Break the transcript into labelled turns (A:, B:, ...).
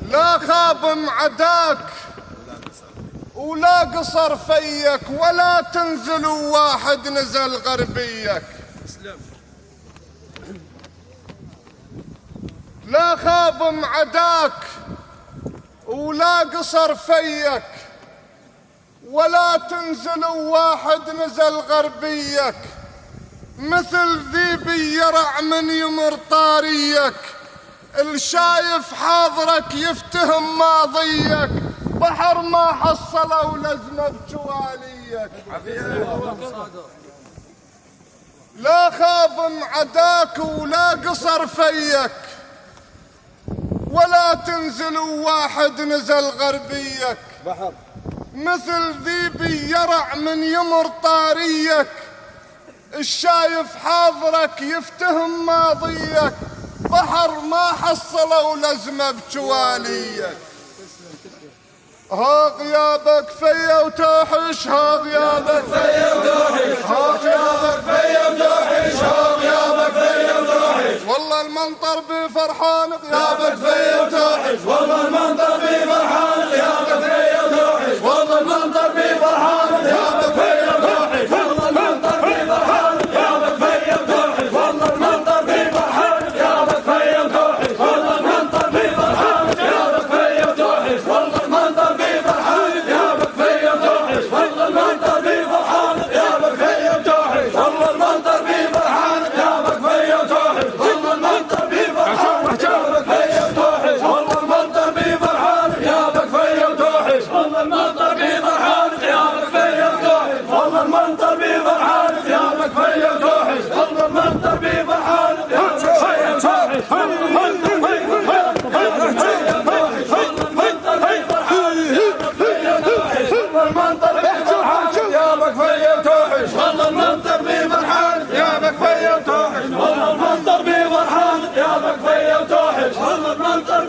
A: لا خاب معداك ولا قصر فيك ولا تنزل واحد نزل غربيك. لا خاب معداك ولا قصر فيك ولا تنزل واحد نزل غربيك. مثل ذيبي يرع من يمر طاريك، الشايف حاضرك يفتهم ماضيك. بحر ما حصله ولزمه بجواليك. لا خاب معداك ولا قصر فيك ولا تنزل واحد نزل غربيك. مثل ذيبي يرع من يمر طاريك، الشايف حاضرك يفتهم ماضيك. بحر ما حصله ولزمه بجواليك. ها غيابك فيا وتوحش، ها غيابك فيا وتوحش، ها غيابك فيا وتوحش، ها غيابك فيا وتوحش. والله المنطر بفرحان غيابك فيا وتوحش، والله المنطر بفرحان غيابك فيا وتوحش، والله المنطر بفرحان غيابك فيا وتوحش، والله المنطر بفرحان غيابك فيا وتوحش، والله المنطر بفرحان غيابك فيا وتوحش، والله المنطر بفرحان غيابك فيا وتوحش، والله المنطر بفرحان غيابك فيا وتوحش، والله المنطر بفرحان غيابك فيا وتوحش، والله المنطر بفرحان غيابك فيا وتوحش، والله المنطر بفرحان غيابك فيا وتوحش، والله المنطر بفرحان غيابك فيا وتوحش، والله المنطر بفرحان غيابك فيا وتوحش، والله المنطر بفرحان غيابك فيا وتوحش، والله المنطر بفرحان غيابك فيا وتوحش، والله المنطر بفرحان غيابك فيا وتوحش، والله المنطر بفرحان غيابك فيا وتوحش، والله المنطر